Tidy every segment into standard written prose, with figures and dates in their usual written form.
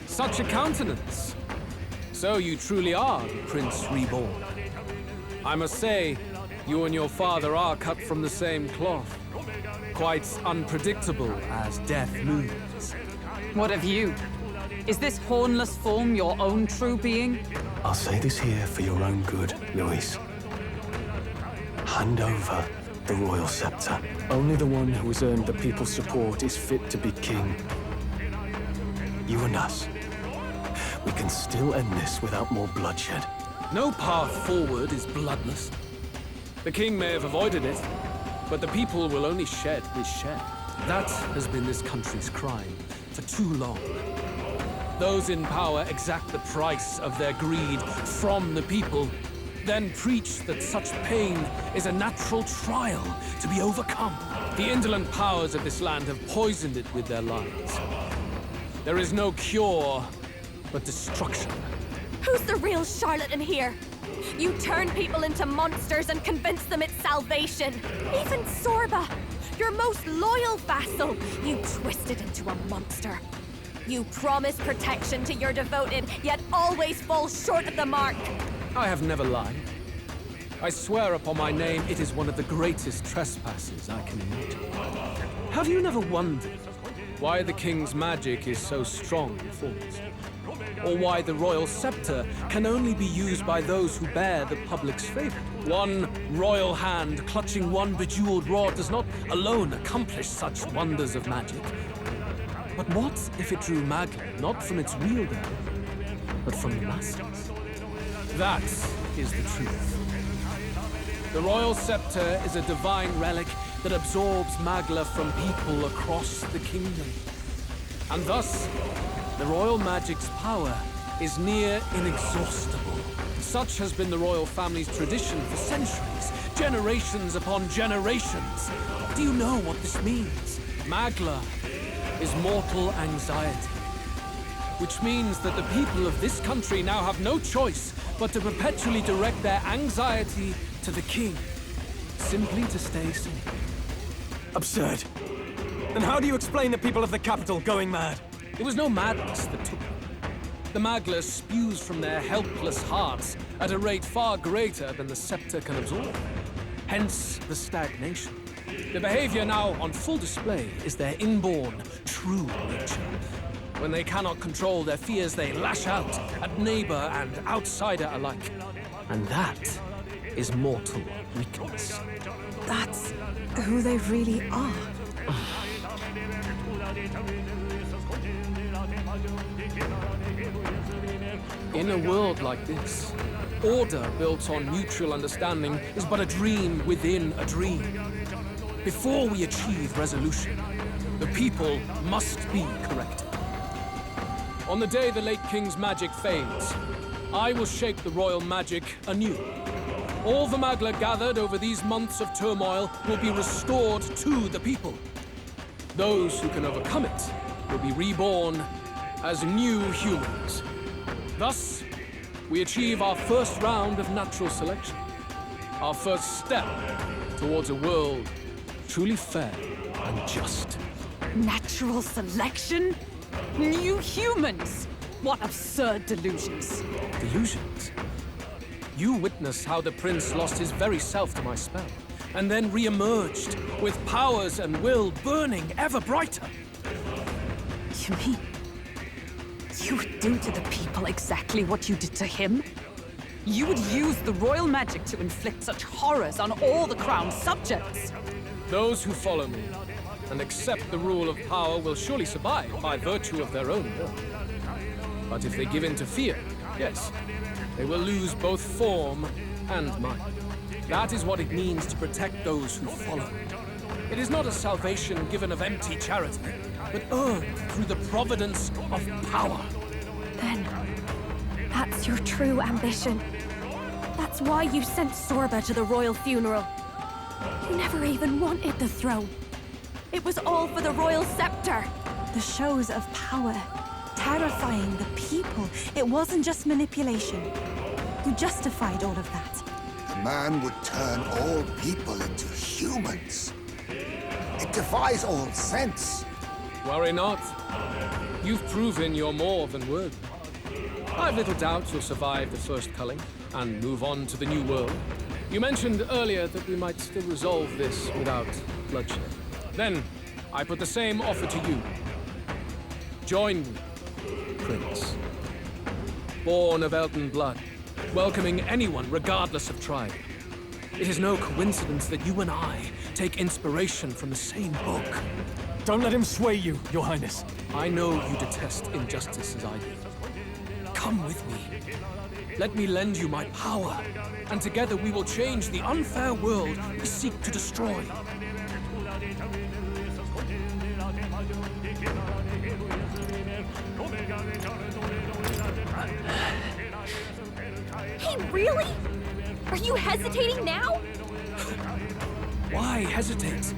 Such a countenance. So you truly are the Prince Reborn. I must say, you and your father are cut from the same cloth. Quite unpredictable as death moves. What of you? Is this hornless form your own true being? I'll say this here for your own good, Luis. Hand over the royal scepter. Only the one who has earned the people's support is fit to be king. You and us. We can still end this without more bloodshed. No path forward is bloodless. The king may have avoided it, but the people will only shed his shed. That has been this country's crime for too long. Those in power exact the price of their greed from the people, then preach that such pain is a natural trial to be overcome. The indolent powers of this land have poisoned it with their lies. There is no cure but destruction. Who's the real charlatan here? You turn people into monsters and convince them it's salvation. Even Sorba, your most loyal vassal, you twisted into a monster. You promise protection to your devoted, yet always fall short of the mark. I have never lied. I swear upon my name, it is one of the greatest trespasses I can imagine. Have you never wondered why the king's magic is so strong and force? Or why the royal scepter can only be used by those who bear the public's favor? One royal hand clutching one bejeweled rod does not alone accomplish such wonders of magic. But what if it drew Magla not from its wielder, but from the masses? That is the truth. The royal scepter is a divine relic that absorbs Magla from people across the kingdom. And thus, the royal magic's power is near inexhaustible. Such has been the royal family's tradition for centuries, generations upon generations. Do you know what this means? Magla is mortal anxiety, which means that the people of this country now have no choice but to perpetually direct their anxiety to the king, simply to stay safe. Absurd. Then how do you explain the people of the capital going mad? It was no madness that took them. The Magla spews from their helpless hearts at a rate far greater than the scepter can absorb. Hence the stagnation. The behavior now on full display is their inborn, true nature. When they cannot control their fears, they lash out at neighbor and outsider alike. And that is mortal weakness. That's who they really are. In a world like this, order built on mutual understanding is but a dream within a dream. Before we achieve resolution, the people must be corrected. On the day the late king's magic fades, I will shape the royal magic anew. All the Magla gathered over these months of turmoil will be restored to the people. Those who can overcome it will be reborn as new humans. Thus, we achieve our first round of natural selection. Our first step towards a world truly fair and just. Natural selection? New humans? What absurd delusions. Delusions? You witnessed how the prince lost his very self to my spell, and then re-emerged with powers and will burning ever brighter. You mean you would do to the people exactly what you did to him? You would use the royal magic to inflict such horrors on all the crown's subjects? Those who follow me and accept the rule of power will surely survive by virtue of their own will. But if they give in to fear, yes, they will lose both form and mind. That is what it means to protect those who follow. It is not a salvation given of empty charity, but earned through the providence of power. Then, that's your true ambition. That's why you sent Sorba to the royal funeral. You never even wanted the throne. It was all for the royal scepter. The shows of power, terrifying the people. It wasn't just manipulation. You justified all of that. The man would turn all people into humans. It defies all sense. Worry not. You've proven you're more than worthy. I've little doubt you'll survive the first culling and move on to the new world. You mentioned earlier that we might still resolve this without bloodshed. Then, I put the same offer to you. Join me, Prince. Born of Elton blood, welcoming anyone regardless of tribe. It is no coincidence that you and I take inspiration from the same book. Don't let him sway you, Your Highness. I know you detest injustice as I do. Come with me. Let me lend you my power, and together we will change the unfair world we seek to destroy. Hey, really? Are you hesitating now? Why hesitate?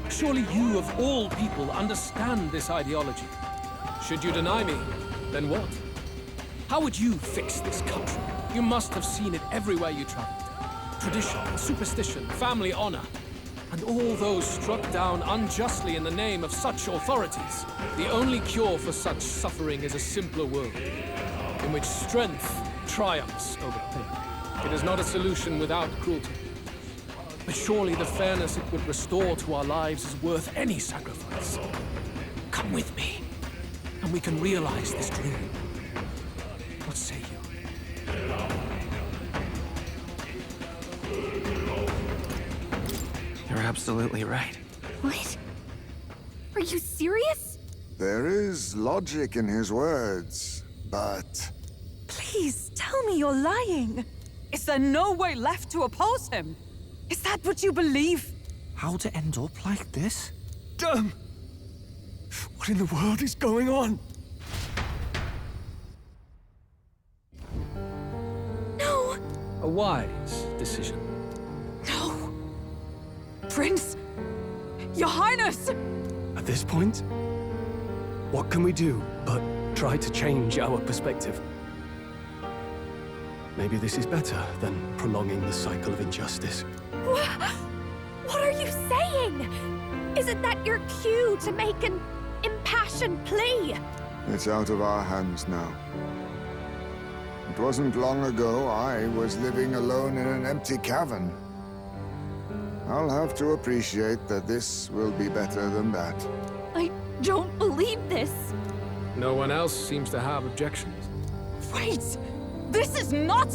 Surely you, of all people, understand this ideology. Should you deny me, then what? How would you fix this country? You must have seen it everywhere you traveled. Tradition, superstition, family honor, and all those struck down unjustly in the name of such authorities. The only cure for such suffering is a simpler world, in which strength triumphs over pain. It is not a solution without cruelty. But surely the fairness it would restore to our lives is worth any sacrifice. Come with me, and we can realize this dream. What say you? You're absolutely right. What? Are you serious? There is logic in his words, but Please, tell me you're lying. Is there no way left to oppose him? Is that what you believe? How to end up like this? Damn! What in the world is going on? No! A wise decision. No. Prince! Your Highness! At this point, what can we do but try to change our perspective? Maybe this is better than prolonging the cycle of injustice. What are you saying? Isn't that your cue to make an impassioned plea? it's out of our hands now. It wasn't long ago I was living alone in an empty cavern. I'll have to appreciate that this will be better than that. I don't believe this. No one else seems to have objections. Wait! This is not...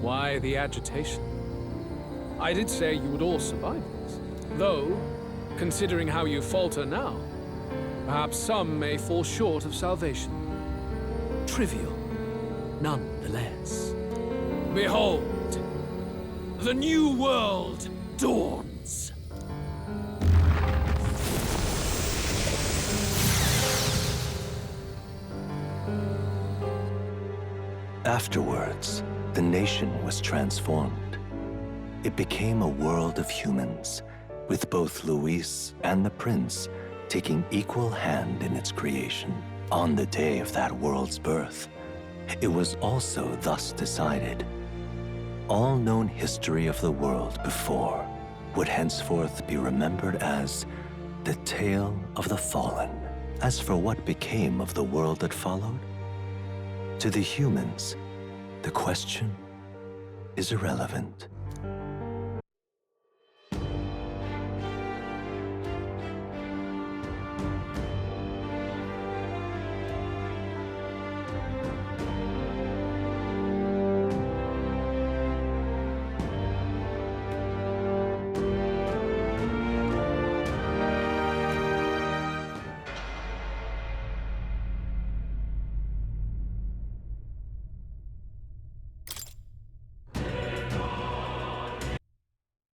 Why the agitation? I did say you would all survive this. Though, considering how you falter now, perhaps some may fall short of salvation. Trivial, nonetheless. Behold, the new world dawns. Afterwards, the nation was transformed. It became a world of humans, with both Luis and the prince taking equal hand in its creation. On the day of that world's birth, it was also thus decided. All known history of the world before would henceforth be remembered as the tale of the fallen. As for what became of the world that followed, to the humans, the question is irrelevant.